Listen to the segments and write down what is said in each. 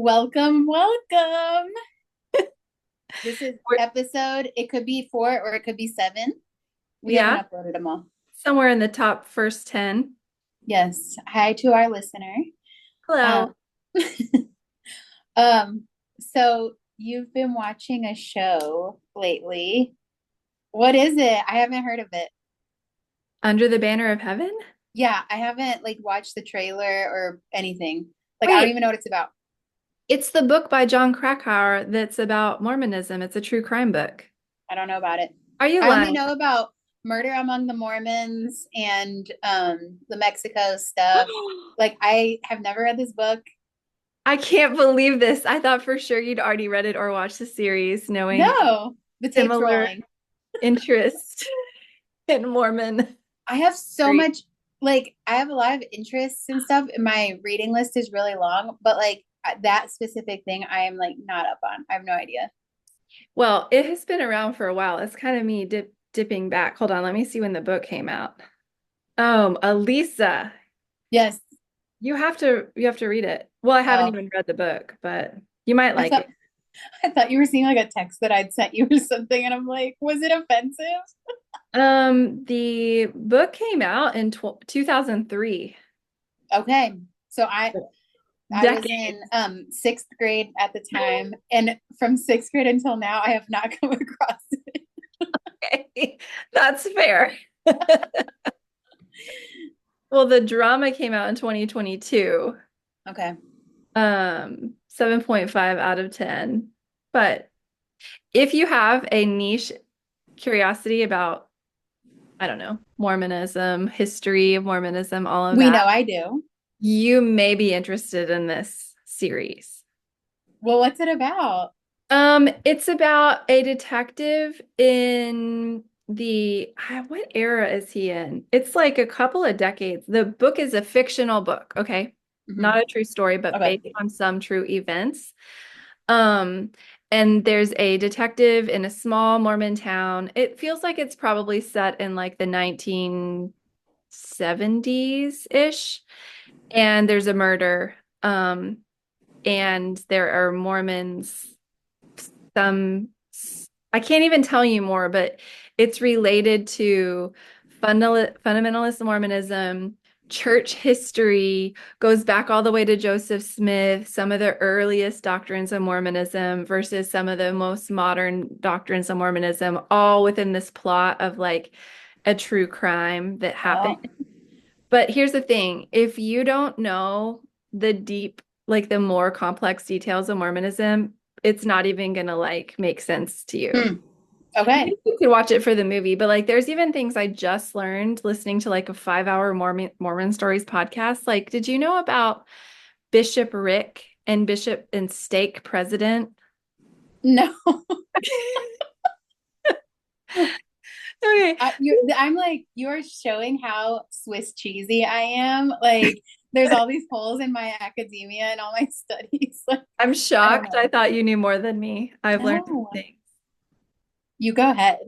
Welcome, welcome. This is We're, episode, it could be 4 or it could be 7. We haven't yeah, uploaded them all. somewhere in the top first 10. Yes. Hi to our listener. Um, Hello. um, so you've been watching a show lately. What is it? I haven't heard of it. Under the Banner of Heaven? Yeah, I haven't like watched the trailer or anything. Like I don't Wait, even know what it's about. it's the book by John Krakauer that's about Mormonism. It's a true crime book. I don't know about it. Are you I only lying? know about Murder Among the Mormons and the Mexico stuff. Like I have never read this book. I can't believe this. I thought for sure you'd already read it or watched the series, knowing No, the tape's similar rolling. interest in Mormon I have so history. much, like, I have a lot of interests and stuff, and my reading list is really long, but like that specific thing, I am like not up on. I have no idea. Well, it has been around for a while. It's kind of me dipping back. Hold on, let me see when the book came out. Aleesa. Yes, You have to read it. Well, I haven't oh, even read the book, but you might I like thought it. I thought you were seeing like a text that I'd sent you or something, and I'm like, was it offensive? The book came out in 2003. Okay, so I was in Decades. sixth grade at the time, and from sixth grade until now, I have not come across it. Okay. That's fair. Well, the drama came out in 2022. Okay. 7.5 out of 10. But if you have a niche curiosity about, I don't know, Mormonism, history of Mormonism, all of We that, know I do. you may be interested in this series. Well, what's it about? It's about a detective in what era is he in? It's like a couple of decades. The book is a fictional book, okay? Not Mhm. a true story, but Okay. based on some true events. Um, and there's a detective in a small Mormon town. It feels like it's probably set in like the 1970s-ish, and there's a murder. And there are Mormons some I can't even tell you more, but it's related to fundamentalist Mormonism, church history, goes back all the way to Joseph Smith, some of the earliest doctrines of Mormonism versus some of the most modern doctrines of Mormonism, all within this plot of like a true crime that happened. Oh. But here's the thing, if you don't know the deep, like the more complex details of Mormonism, it's not even gonna like make sense to you. Hmm. Okay. Maybe you could watch it for the movie, but like there's even things I just learned listening to like a 5-hour Mormon Stories podcast. Like, did you know about Bishop Rick and Bishop and Stake President? No. Okay. I'm like, you're showing how Swiss cheesy I am. Like, there's all these holes in my academia and all my studies. Like, I'm I don't shocked. I know. thought you knew more than me. I've learned No. things. You go ahead.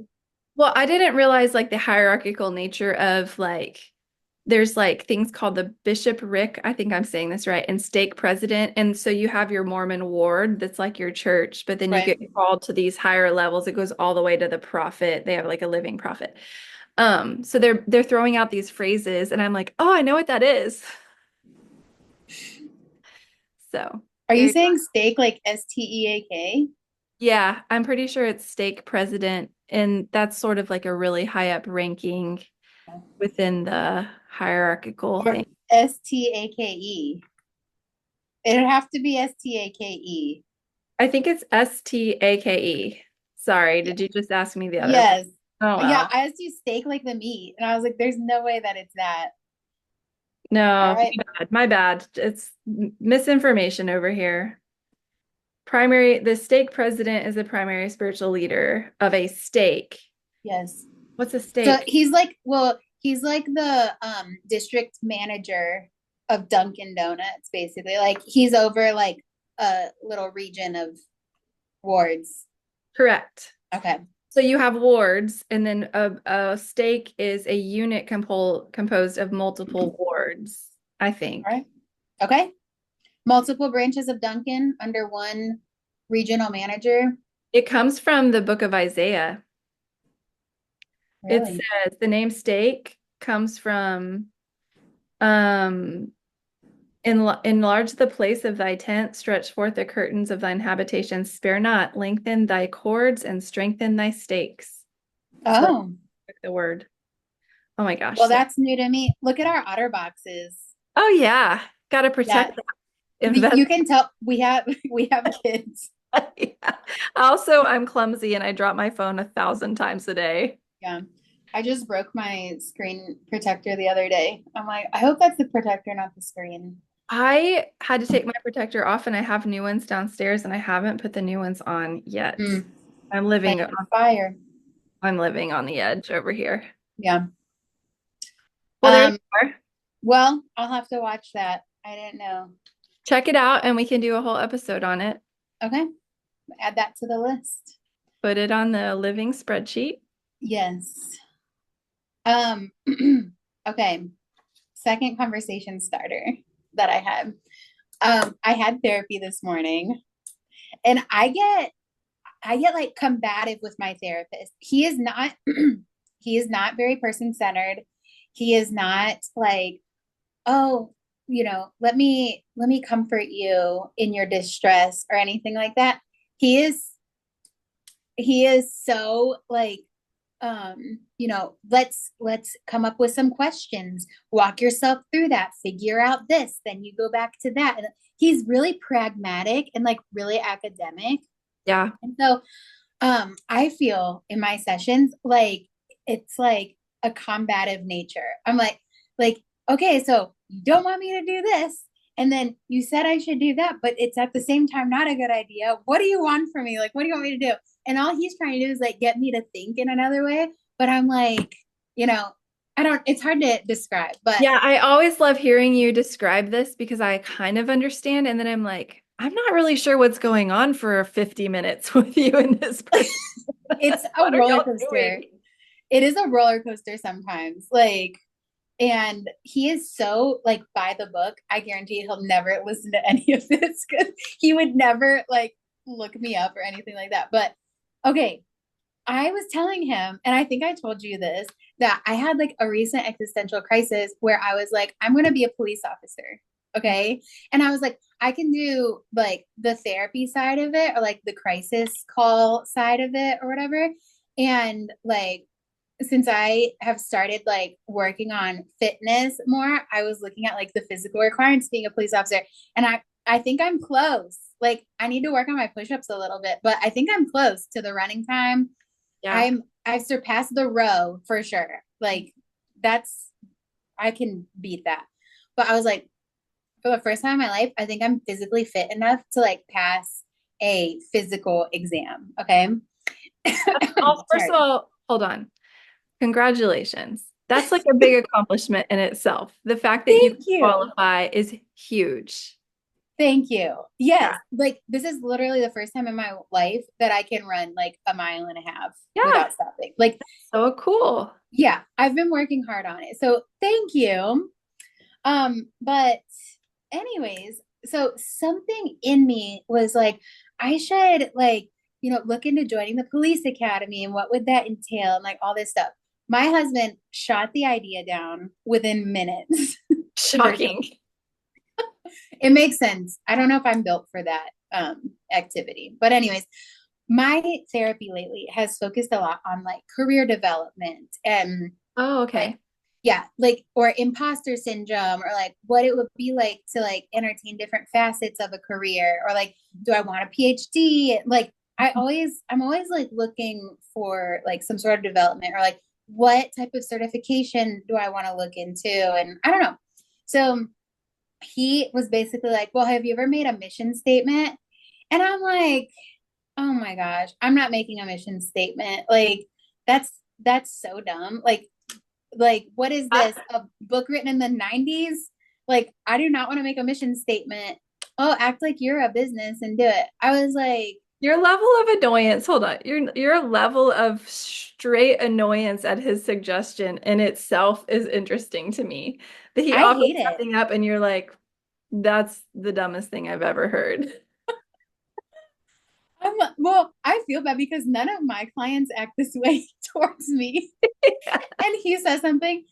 Well, I didn't realize like the hierarchical nature of like there's like things called the bishopric, I think I'm saying this right, and stake president. And so you have your Mormon ward that's like your church, but then you Right. get called to these higher levels. It goes all the way to the prophet. They have like a living prophet. So they're throwing out these phrases and I'm like, "Oh, I know what that is." So, Are there you you go. saying steak like STEAK? Yeah, I'm pretty sure it's stake president and that's sort of like a really high up ranking within the hierarchical Or thing. STAKE? It'd have to be STAKE. I think it's Stake. Sorry, did you just ask me the other part? Yes. Oh Yeah, well. I asked you steak like the meat, and I was like, there's no way that it's that. All No, right. my bad. My bad. It's misinformation over here. The stake president is a primary spiritual leader of a stake. Yes. What's a So stake? he's like the district manager of Dunkin' Donuts, basically. Like he's over like a little region of wards. Correct. Okay. So you have wards, and then a stake is a unit composed of multiple wards, I All think. right. Okay. Multiple branches of Dunkin' under one regional manager. It comes from the book of Isaiah. It Really? says the name steak comes from um enlarge the place of thy tent, stretch forth the curtains of thine habitations, spare not, lengthen thy cords and strengthen thy stakes. So that's Oh, the word. Oh my gosh. well, So, that's new to me. Look at our otter boxes. oh yeah, gotta Yeah, protect that. Invest. you can tell we have we have kids. Yeah. Also, I'm clumsy and I drop my phone 1,000 times a day. Yeah. I just broke my screen protector the other day. I'm like, I hope that's the protector, not the screen. I had to take my protector off and I have new ones downstairs and I haven't put the new ones on yet. Mm, I'm living playing with fire. I'm living on the edge over here. Yeah. Well, there you Um, are. well, I'll have to watch that. I didn't know. Check it out and we can do a whole episode on it. Okay. Add that to the list. Put it on the living spreadsheet. Yes. Um, okay. Second conversation starter that I had. I had therapy this morning and I get like combative with my therapist. He is not he is not very person centered. He is not like, oh, let me comfort you in your distress or anything like that. He is he is so like let's come up with some questions, walk yourself through that, figure out this, then you go back to that. And he's really pragmatic and like really academic. Yeah. And so I feel in my sessions like it's like a combative nature. I'm like, okay, so you don't want me to do this. And then you said I should do that, but it's at the same time not a good idea. What do you want from me? Like, what do you want me to do? And all he's trying to do is like get me to think in another way. But I'm like, you know, I don't, it's hard to describe, but Yeah, I always love hearing you describe this because I kind of understand. And then I'm like, I'm not really sure what's going on for 50 minutes with you and this person. it's a What are roller y'all coaster. doing? It is a roller coaster sometimes. Like, and he is so like by the book. I guarantee he'll never listen to any of this because he would never like look me up or anything like that. But okay, I was telling him, and I think I told you this, that I had like a recent existential crisis where I was like, I'm going to be a police officer. Okay. And I was like, I can do like the therapy side of it or like the crisis call side of it or whatever. And like, since I have started like working on fitness more, I was looking at like the physical requirements being a police officer. And I think I'm close. Like I need to work on my push-ups a little bit, but I think I'm close to the running time. Yeah. I've surpassed the row for sure. Like that's I can beat that. But I was like, for the first time in my life, I think I'm physically fit enough to like pass a physical exam. Okay. Oh, first of Sorry. all, hold on. Congratulations. That's like a big accomplishment in itself. The fact that you Thank you. qualify is huge. Thank you. Yeah. Yes. Like this is literally the first time in my life that I can run like a mile and a half Yeah. without stopping. Like, So cool. yeah, I've been working hard on it. So thank you. But anyways, so something in me was like, I should like, look into joining the police academy and what would that entail and like all this stuff. My husband shot the idea down within minutes. For sure. Shocking. It makes sense. I don't know if I'm built for that activity. But anyways, my therapy lately has focused a lot on like career development and Oh, like okay. yeah, like or imposter syndrome or like what it would be like to like entertain different facets of a career or like do I want a PhD? Like I'm always like looking for like some sort of development or like what type of certification do I want to look into? And I don't know. So he was basically like, well, have you ever made a mission statement? And I'm like, oh my gosh, I'm not making a mission statement. Like that's that's so dumb. Like what is Uh, this? A book written in the 90s? Like I do not want to make a mission statement. Oh, act like you're a business and do it. I was like, your level of annoyance, hold on. Your level of straight annoyance at his suggestion in itself is interesting to me. That he I offers hate it. something up and you're like, That's the dumbest thing I've ever heard. Well, I feel bad because none of my clients act this way towards me. And he says something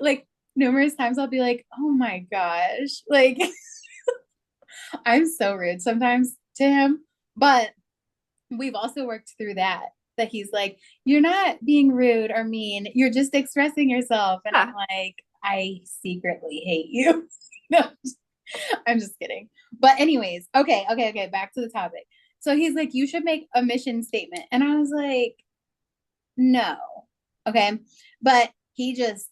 like numerous times, I'll be like, oh my gosh. Like, I'm so rude sometimes to him. But we've also worked through that he's like, you're not being rude or mean. You're just expressing yourself. And I'm Yeah. like, I secretly hate you. No, I'm just kidding. But anyways, okay. Back to the topic. So he's like, you should make a mission statement. And I was like, no. Okay. But he just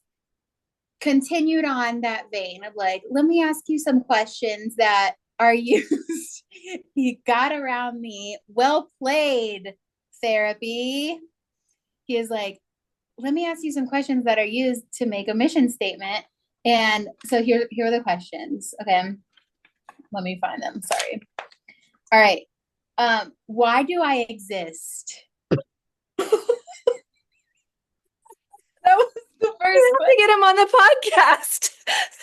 continued on that vein of like, let me ask you some questions that are used. He got around me. Well played, therapy. He is like, let me ask you some questions that are used to make a mission statement. And so here are the questions. Okay. Let me find them. Sorry. All right. Why do I exist? That was the We first have to question. get him on the podcast.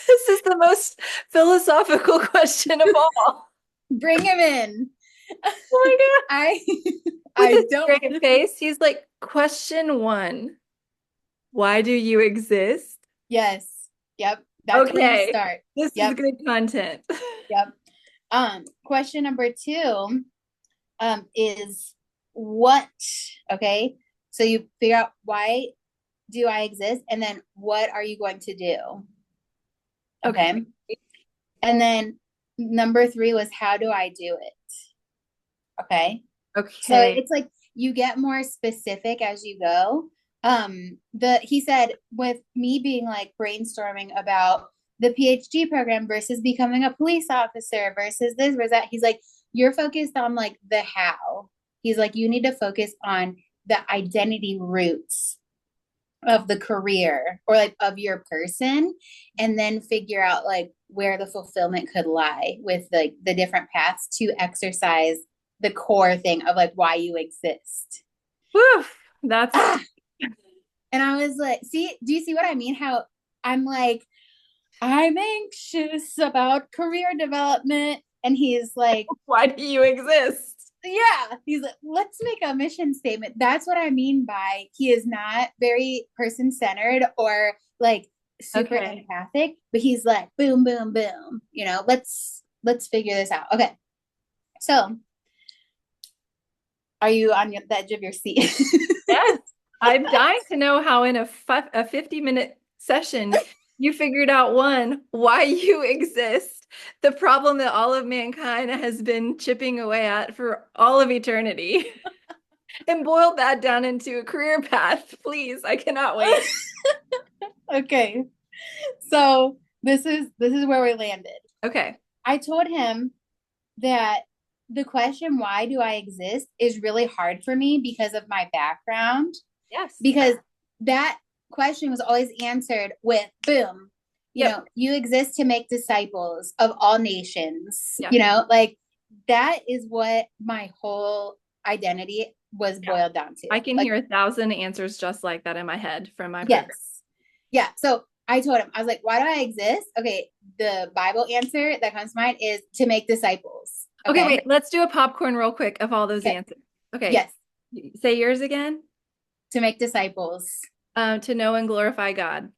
This is the most philosophical question of all. Bring him in. Oh my God. I With I his don't straight face, he's like, question one, why do you exist? Yes. Yep. That's where you Okay, start. this is Yep. good content. Yep. Question number two is what? Okay. So you figure out why do I exist? And then what are you going to do? Okay. Okay. And then number three was how do I do it? Okay. So Okay. it's like you get more specific as you go. The he said with me being like brainstorming about the PhD program versus becoming a police officer versus this versus that, he's like, you're focused on like the how. He's like, you need to focus on the identity roots of the career or like of your person and then figure out like where the fulfillment could lie with like the different paths to exercise the core thing of like why you exist. Whew, that's Ah! And I was like, see, do you see what I mean? How I'm like, I'm anxious about career development. And he's like, why do you exist? yeah, he's like, let's make a mission statement. That's what I mean by he is not very person centered or like super Okay. empathic, but he's like, boom, boom, boom. Let's figure this out. Okay. So are you on the edge of your seat? Yes. I'm dying to know how in a 50-minute session you figured out one, why you exist, the problem that all of mankind has been chipping away at for all of eternity, and boiled that down into a career path. Please, I cannot wait. Okay. So this is where we landed. Okay. I told him that the question why do I exist is really hard for me because of my background Yes. because that question was always answered with boom, Yep. you exist to make disciples of all nations, Yeah. like that is what my whole identity was Yeah. boiled down to. I can Like, hear 1,000 answers just like that in my head from my program. yes. Yeah. So I told him, I was like, why do I exist? Okay. The Bible answer that comes to mind is to make disciples. Okay, Okay. wait, let's do a popcorn real quick of all those Okay. answers. Okay. Yes. Say yours again. To make disciples. To know and glorify God.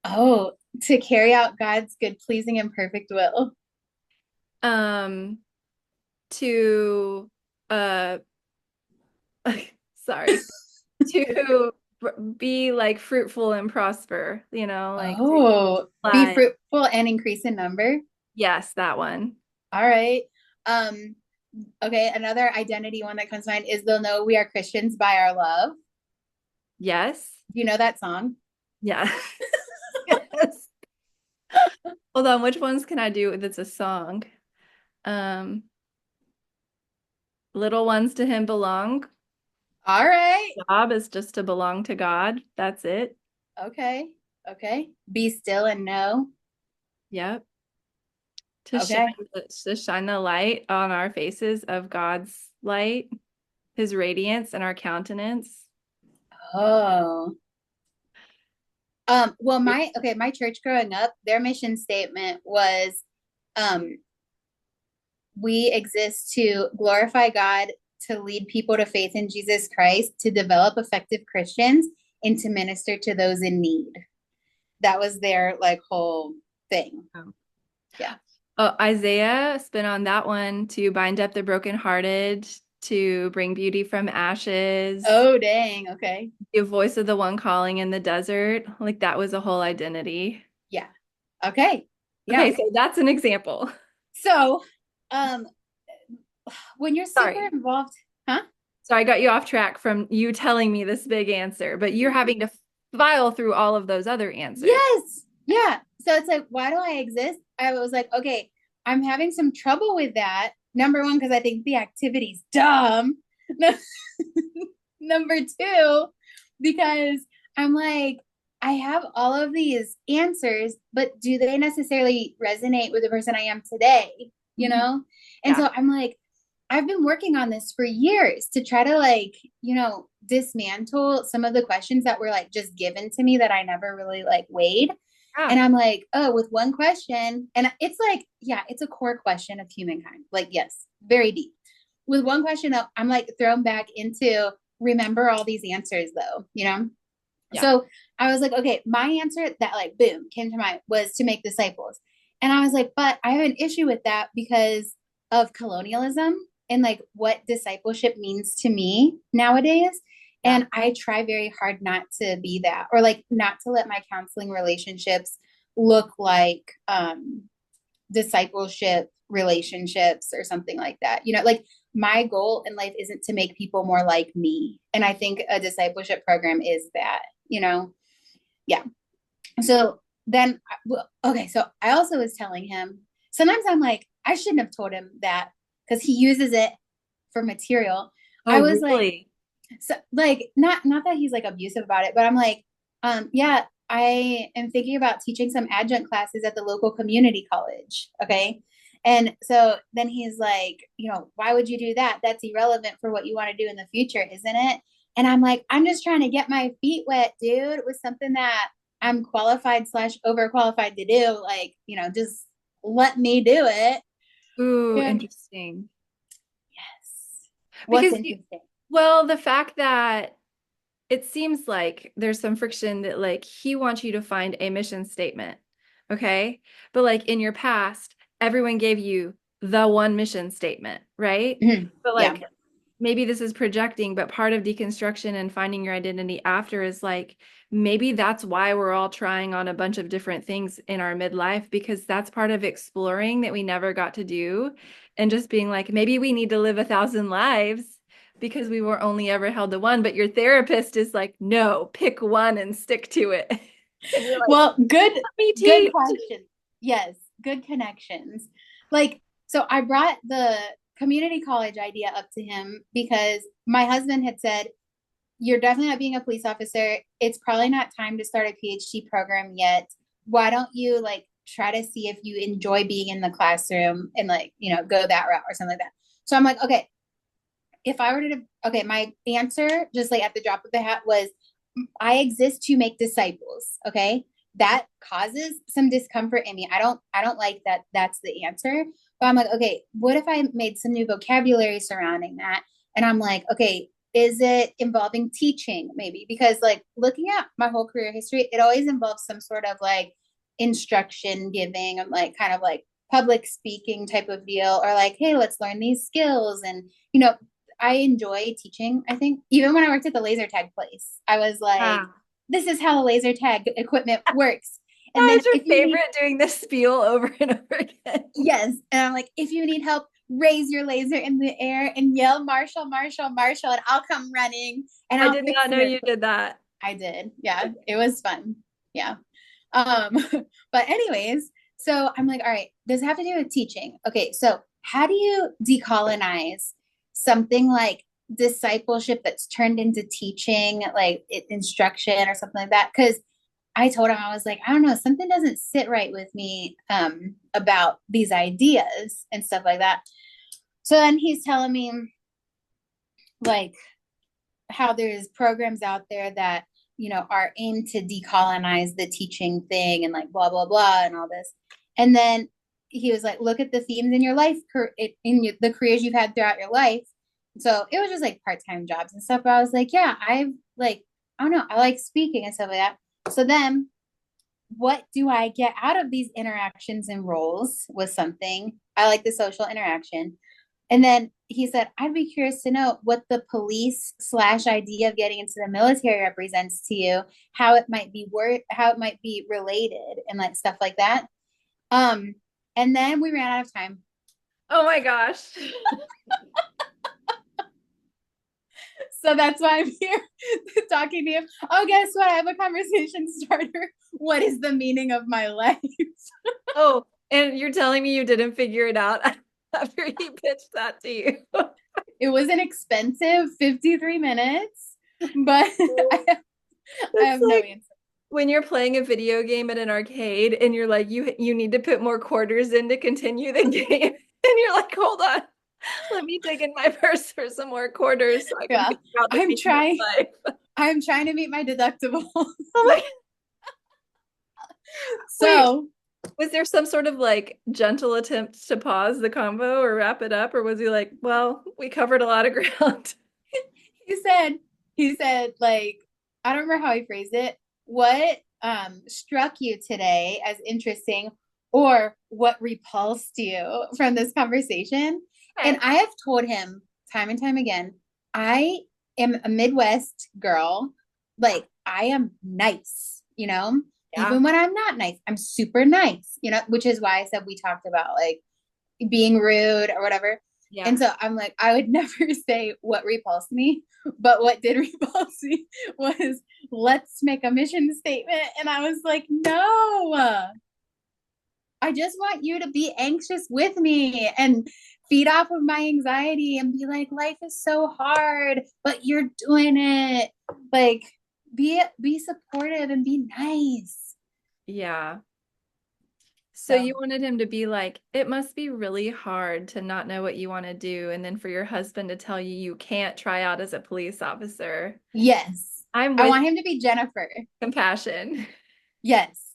Oh, to carry out God's good, pleasing, and perfect will. Um, to uh sorry, to be like fruitful and prosper, like to Oh, be fly. fruitful and increase in number. Yes, that one. All right. Um, okay, another identity one that comes to mind is they'll know we are Christians by our love. Yes. Do you know that song? Yeah. Yes. Hold on, which ones can I do that's a song? Um, little ones to him belong. All right. Job is just to belong to God. That's it. Okay. Okay. Be still and know. Yep. To shine Okay. to shine the light on our faces of God's light, his radiance and our countenance. Oh. Well, my church growing up, their mission statement was um, we exist to glorify God, to lead people to faith in Jesus Christ, to develop effective Christians, and to minister to those in need. That was their like whole thing. Oh. Yeah. Oh, Isaiah spin on that one to bind up the brokenhearted, to bring beauty from ashes, Oh, dang. Okay. the voice of the one calling in the desert. Like that was a whole identity. Yeah. Okay. Yeah. Okay, so that's an example. So, um, when you're super Sorry. involved, huh? So I got you off track from you telling me this big answer, but you're having to file through all of those other answers. Yes. Yeah. So it's like, why do I exist? I was like, okay, I'm having some trouble with that. Number one, because I think the activity's dumb. Number two, because I'm like, I have all of these answers, but do they necessarily resonate with the person I am today? You Mhm. know? And Yeah. so I'm like, I've been working on this for years to try to like, dismantle some of the questions that were like just given to me that I never really like weighed. Yeah. And I'm like, oh, with one question, and it's like, yeah, it's a core question of humankind. Like, yes, very deep. With one question, though, I'm like thrown back into remember all these answers, though. Yeah. So I was like, okay, my answer that like boom came to mind was to make disciples. And I was like, but I have an issue with that because of colonialism and like what discipleship means to me nowadays. Yeah. And I try very hard not to be that or like not to let my counseling relationships look like discipleship relationships or something like that. Like my goal in life isn't to make people more like me. And I think a discipleship program is that. Yeah. So then, okay. So I also was telling him, sometimes I'm like, I shouldn't have told him that because he uses it for material. I Oh, was like, really? so like not that he's like abusive about it, but I'm like, yeah, I am thinking about teaching some adjunct classes at the local community college. Okay. And so then he's like, why would you do that? That's irrelevant for what you want to do in the future, isn't it? And I'm like, I'm just trying to get my feet wet, dude, with something that I'm qualified slash overqualified to do. Like, just let me do it. Ooh, And interesting. yes. What's Because interesting? well, the fact that it seems like there's some friction that like he wants you to find a mission statement. Okay. But like in your past, everyone gave you the one mission statement, right? Mhm. But Yeah. like maybe this is projecting, but part of deconstruction and finding your identity after is like maybe that's why we're all trying on a bunch of different things in our midlife because that's part of exploring that we never got to do. And just being like, maybe we need to live 1,000 lives because we were only ever held to one, but your therapist is like, no, pick one and stick to it. And you're like, Well, good, let me good teach. question. Yes, good connections. Like, so I brought the community college idea up to him because my husband had said, you're definitely not being a police officer. It's probably not time to start a PhD program yet. Why don't you like try to see if you enjoy being in the classroom and like, go that route or something like that. So I'm like, okay, if I were to, okay, my answer just like at the drop of the hat was I exist to make disciples. Okay. That causes some discomfort in me. I don't like that that's the answer. But I'm like, okay, what if I made some new vocabulary surrounding that? And I'm like, okay, is it involving teaching maybe? Because like looking at my whole career history, it always involves some sort of like instruction giving and like kind of like public speaking type of deal or like, hey, let's learn these skills. And, I enjoy teaching. I think even when I worked at the laser tag place, I was like, Ah. this is how the laser tag equipment works. And That then was your if you need, favorite doing this spiel over and over again. yes. And I'm like, if you need help, raise your laser in the air and yell, Marshall, Marshall, Marshall, and I'll come running and I I'll did fix not know it. you did that. I did. Yeah. It was fun. Yeah. Um, but anyways, so I'm like, all right, does it have to do with teaching? Okay, so how do you decolonize something like discipleship that's turned into teaching, like instruction or something like that? Because I told him I was like, I don't know, something doesn't sit right with me about these ideas and stuff like that. So then he's telling me like how there's programs out there that are aimed to decolonize the teaching thing and like blah blah blah and all this. And then he was like, look at the themes in your life, the careers you've had throughout your life. So it was just like part-time jobs and stuff. But I was like, yeah, I don't know, I like speaking and stuff like that. So then what do I get out of these interactions and roles was something. I like the social interaction. And then he said, I'd be curious to know what the police slash idea of getting into the military represents to you, how it might be related and like stuff like that. Um, and then we ran out of time. Oh my gosh. So that's why I'm here talking to you. Oh, guess what? I have a conversation starter. What is the meaning of my life? Oh, and you're telling me you didn't figure it out after he pitched that to you. It was an expensive 53 minutes, but I That's have no like answer. when you're playing a video game at an arcade and you're like, you need to put more quarters in to continue the game. And you're like, hold on, let me dig in my purse for some more quarters so I can Yeah. figure out the I'm meaning of trying life. I'm trying to meet my deductible. Oh my, wait, So was there some sort of like gentle attempt to pause the convo or wrap it up? Or was he like, well, we covered a lot of ground? he said, like, I don't remember how he phrased it. What struck you today as interesting or what repulsed you from this conversation? And Okay. I have told him time and time again, I am a Midwest girl. Like, I am nice, you know? Yeah. Even when I'm not nice, I'm super nice, you know, which is why I said we talked about like being rude or whatever. And Yeah. so I'm like, I would never say what repulsed me, but what did repulse me was let's make a mission statement. And I was like, no, I just want you to be anxious with me and feed off of my anxiety and be like, life is so hard, but you're doing it. Like, be supportive and be nice. Yeah. So So you wanted him to be like, it must be really hard to not know what you want to do, and then for your husband to tell you you can't try out as a police officer. yes, I'm I with want him to be Jennifer. compassion. Yes,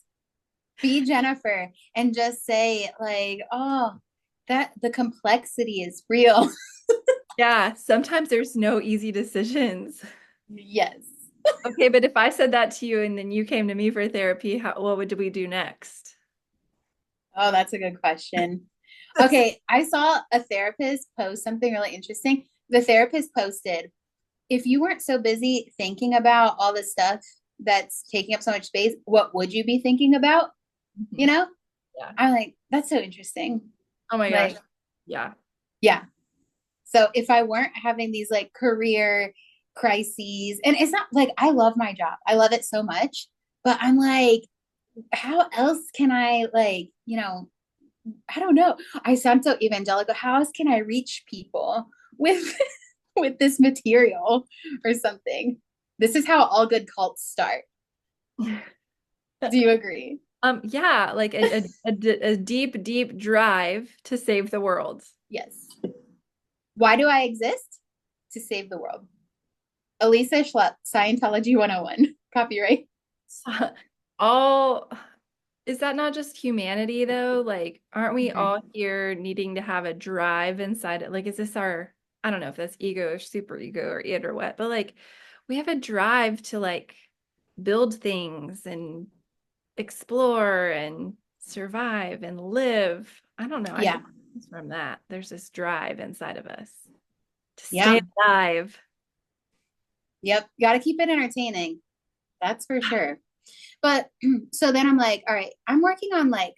be Jennifer and just say like, oh, that the complexity is real. Yeah, sometimes there's no easy decisions. Yes. Okay, but if I said that to you and then you came to me for therapy, what would we do next? Oh, that's a good question. Okay, I saw a therapist post something really interesting. The therapist posted, if you weren't so busy thinking about all the stuff that's taking up so much space, what would you be thinking about? You Mhm. know? Yeah. I'm like, that's so interesting. Oh my gosh. Like, Yeah. yeah. So if I weren't having these like career crises, and it's not like I love my job, I love it so much, but I'm like, how else can I like, you know, I don't know. I sound so evangelical. How else can I reach people with with this material or something? This is how all good cults start. Do you agree? Yeah, like a deep, deep drive to save the world. Yes. Why do I exist? To save the world. Aleesa Schlepp, Scientology 101. Copyright. All is that not just humanity though? Like, aren't we Mhm. all here needing to have a drive inside it? Like, is this our, I don't know if that's ego or super ego or it or what, but like we have a drive to like build things and explore and survive and live. I don't know. I Yeah. think it's from that. There's this drive inside of us to stay Yeah. alive. Yep. Got to keep it entertaining. That's for sure. But so then I'm like, all right, I'm working on like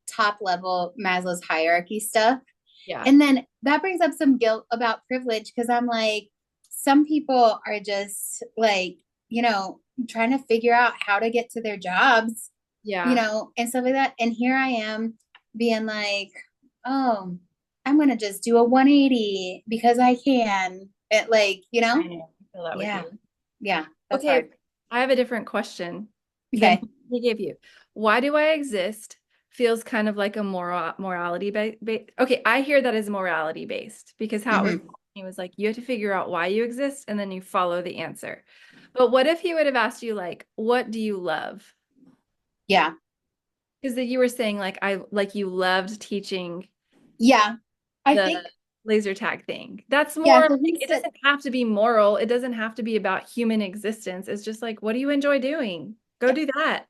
top level Maslow's hierarchy stuff. Yeah. And then that brings up some guilt about privilege because I'm like, some people are just like, you know, trying to figure out how to get to their jobs, you Yeah. know, and stuff like that. And here I am being like, oh, I'm going to just do a 180 because I can. It like, you I know? know. I feel that with Yeah. you. Yeah. That's Okay, hard. I have a different question than Okay. he gave you. Why do I exist feels kind of like a morality based. Okay, I hear that as morality based because how it was Hmm. he was like you have to figure out why you exist and then you follow the answer. But what if he would have asked you like, what do you love? Yeah. Because you were saying like you loved teaching Yeah, I the think, laser tag thing. That's yeah. more So like he it said, doesn't have to be moral. It doesn't have to be about human existence. It's just like, what do you enjoy doing? Go yeah, do that.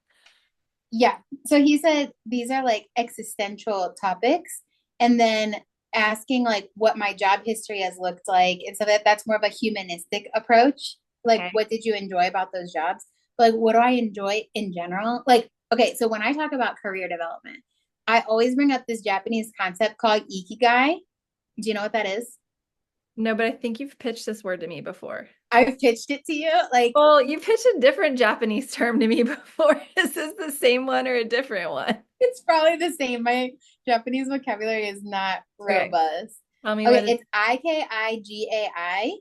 yeah. So he said these are like existential topics, and then asking like what my job history has looked like, and so that's more of a humanistic approach. Like, Okay. what did you enjoy about those jobs? Like, what do I enjoy in general? Like, okay, so when I talk about career development, I always bring up this Japanese concept called ikigai. Do you know what that is? No, but I think you've pitched this word to me before. I've pitched it to you. Like, Well, you pitched a different Japanese term to me before. Is this the same one or a different one? it's probably the same. My Japanese vocabulary is not Okay. robust. Tell me Okay, what it it's Ikigai.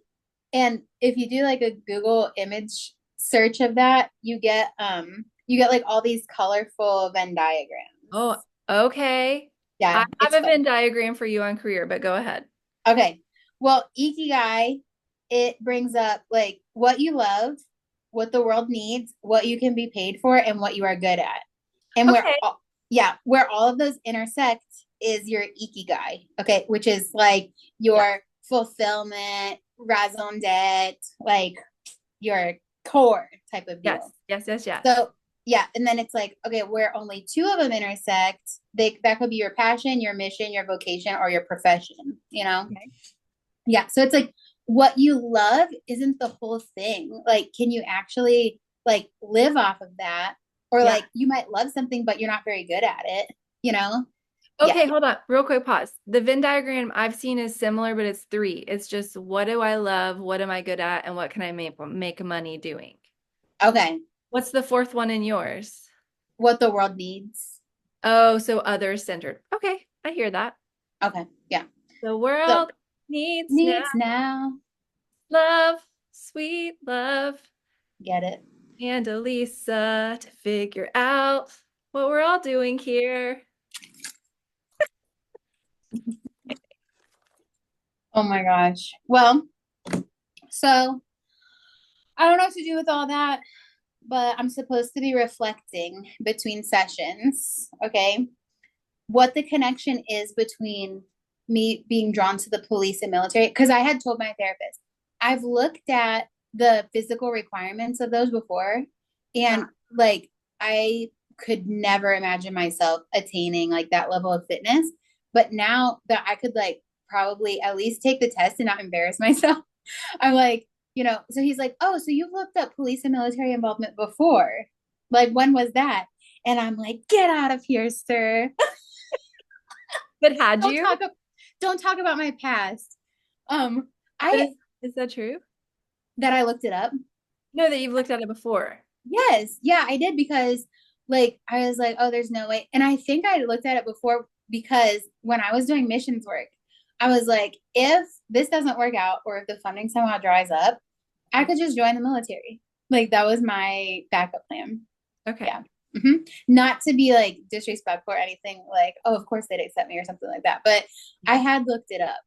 And if you do like a Google image search of that, you get like all these colorful Venn Oh, diagrams. okay. I Yeah, have it's a fun. Venn diagram for you on career, but go ahead. Okay. Well, Ikigai, it brings up like what you love, what the world needs, what you can be paid for, and what you are good at. And Okay. where all of those intersect is your Ikigai, okay, which is like Yeah. your fulfillment, raison d'etre, like your core type of Yes. deal. Yes, yes, yes. So yeah, and then it's like, okay, where only two of them intersect, that could be your passion, your mission, your vocation, or your profession, you know? Okay. Yeah. So it's like what you love isn't the whole thing. Like, can you actually like live off of that? Or Yeah. like you might love something, but you're not very good at it, you know? Yeah. Okay, hold on. Real quick pause. The Venn diagram I've seen is similar, but it's three. It's just what do I love, what am I good at, and what can I make money doing? Okay. What's the fourth one in yours? What the world needs. Oh, so others centered. Okay, I hear that. Okay. Yeah. The So world needs now needs now. love, sweet love, Get it? and Aleesa to figure out what we're all doing here. Oh my gosh. Well, so I don't know what to do with all that, but I'm supposed to be reflecting between sessions. Okay. What the connection is between me being drawn to the police and military. Because I had told my therapist, I've looked at the physical requirements of those before, Yeah. and like I could never imagine myself attaining like that level of fitness. But now that I could like probably at least take the test and not embarrass myself, I'm like, so he's like, oh, so you've looked up police and military involvement before. Like, when was that? And I'm like, get out of here, sir. But had don't you? talk don't talk about my past. Um, But I is that true? that I looked it up. No, that you've looked at it before. Yes, yeah, I did because like I was like, oh, there's no way. And I think I looked at it before because when I was doing missions work, I was like, if this doesn't work out or if the funding somehow dries up, I could just join the military. Like that was my backup plan. Okay. Yeah. hmm Not to be like disrespectful or anything, like, oh, of course they'd accept me or something like that. But I had looked it up.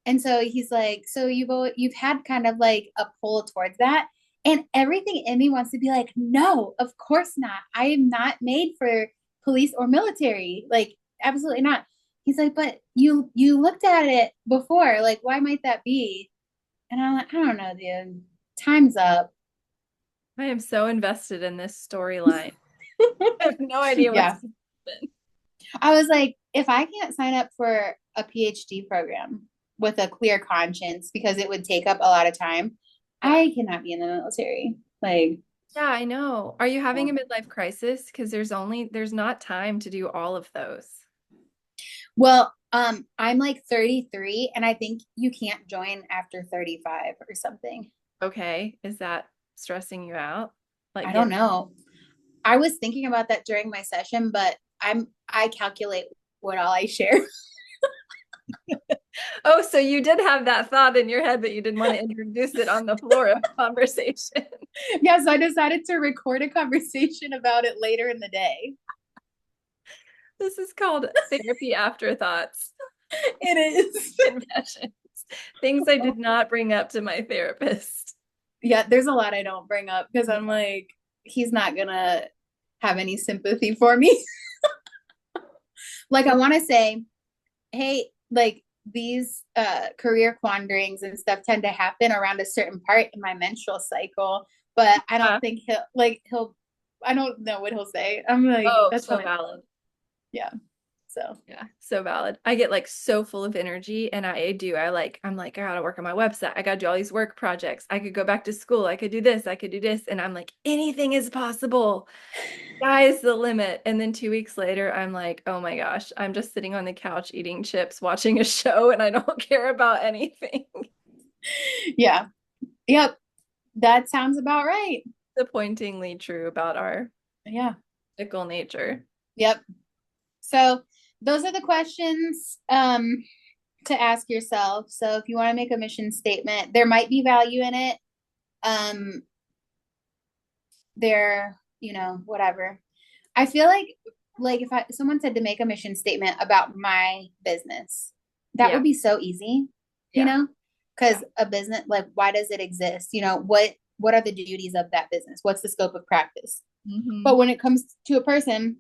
And so he's like, so you've had kind of like a pull towards that. And everything in me wants to be like, no, of course not. I am not made for police or military. Like, absolutely not. He's like, but you looked at it before. Like, why might that be? And I'm like, I don't know, dude. Time's up. I am so invested in this storyline. I have no idea what's Yeah. going to happen. I was like, if I can't sign up for a PhD program with a clear conscience because it would take up a lot of time, Yeah. I cannot be in the military. Like, Yeah, I know. Are you having yeah. a midlife crisis? Because there's not time to do all of those. Well, I'm like 33 and I think you can't join after 35 or something. Okay. Is that stressing you out? Like I don't get know. I was thinking about that during my session, but I calculate what all I share. Oh, so you did have that thought in your head, but you didn't want to introduce it on the floor of conversation. Yeah, so I decided to record a conversation about it later in the day. This is called therapy afterthoughts, It is. confessions, things I did not bring up to my therapist. Yeah, there's a lot I don't bring up because I'm like, he's not gonna. have any sympathy for me. Like I want to say, hey, like these career quanderings and stuff tend to happen around a certain part in my menstrual cycle, but I don't Uh, think he'll I don't know what he'll say. I'm like, oh, that's so fine. valid. Yeah. So Yeah, so valid. I get like so full of energy and I'm like, I gotta work on my website. I gotta do all these work projects. I could go back to school. I could do this. I could do this. And I'm like, anything is possible. Sky's the limit. And then 2 weeks later, I'm like, oh my gosh, I'm just sitting on the couch eating chips, watching a show, and I don't care about anything. yeah. Yep. That sounds about right. Disappointingly true about our Yeah. fickle nature. Yep. So those are the questions to ask yourself. So if you want to make a mission statement, there might be value in it. Um, there, whatever. I feel like if someone said to make a mission statement about my business, that Yeah, would be so easy, you yeah, know? yeah. Because a business, like, why does it exist? What are the duties of that business? What's the scope of practice? But Hmm. when it comes to a person,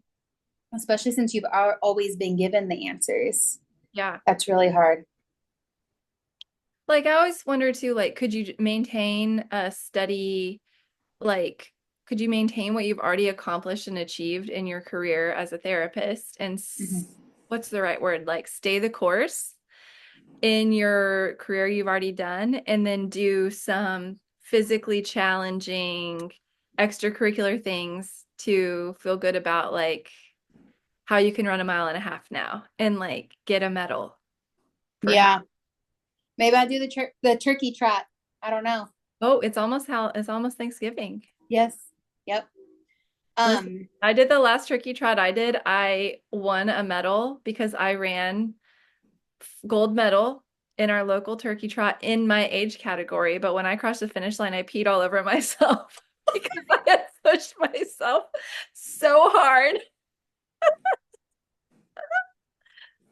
especially since you've always been given the answers, Yeah. that's really hard. Like I always wonder too, like, could you maintain a steady, like, could you maintain what you've already accomplished and achieved in your career as a therapist and Mhm. what's the right word? Like, stay the course in your career you've already done and then do some physically challenging extracurricular things to feel good about like how you can run a mile and a half now and like get a medal for how. Yeah. Maybe I do the turkey trot. I don't know. Oh, it's almost Thanksgiving. Yes. Yep. Listen, Um, I did the last turkey trot I did. I won a medal because I ran gold medal in our local turkey trot in my age category. But when I crossed the finish line, I peed all over myself because I had pushed myself so hard.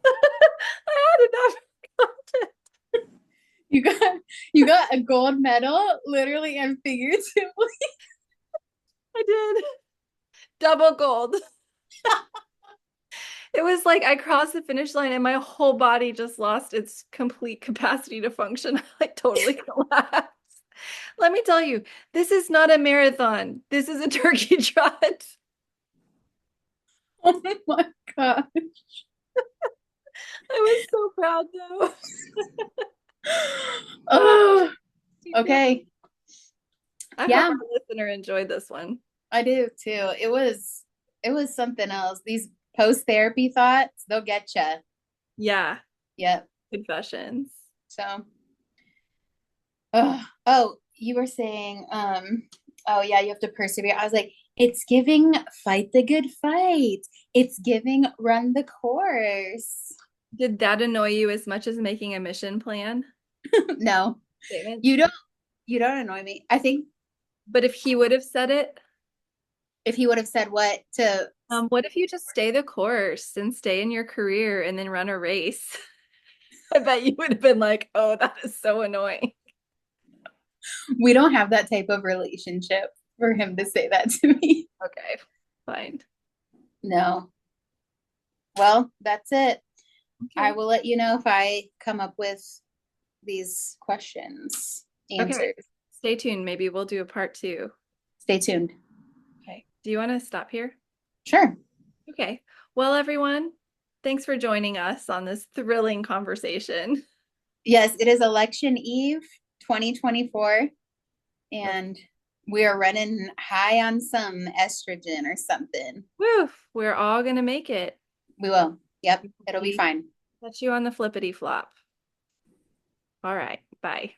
I had enough content. you got you got a gold medal, literally and figuratively. I did double gold. It was like I crossed the finish line and my whole body just lost its complete capacity to function. I like totally collapsed. Let me tell you, this is not a marathon. This is a turkey trot. Oh my god. I was so proud though. Oh, Me too. okay. I hope Yeah, our listener enjoyed this one. I do too. It was something else. These post therapy thoughts, they'll get you. Yeah, Yep. confessions. So, oh, you were saying, oh yeah, you have to persevere. I was like, it's giving fight the good fight. It's giving run the course. Did that annoy you as much as making a mission plan No, statement? you don't. You don't annoy me. I think But if he would have said it, if he would have said what to, what if you just stay the course and stay in your career and then run a race? I bet you would have been like, oh, that is so annoying. we don't have that type of relationship for him to say that to me. Okay, fine. No. Well, that's it. I Okay. will let you know if I come up with these questions, Okay. answers. Stay tuned. Maybe we'll do a part two. Stay tuned. Okay. Do you want to stop here? Sure. Okay. Well, everyone, thanks for joining us on this thrilling conversation. Yes, it is election eve 2024, and we are running high on some estrogen or something. Woo, we're all gonna make it. We will. Yep, it'll be fine. Catch you on the flippity flop. All right. Bye.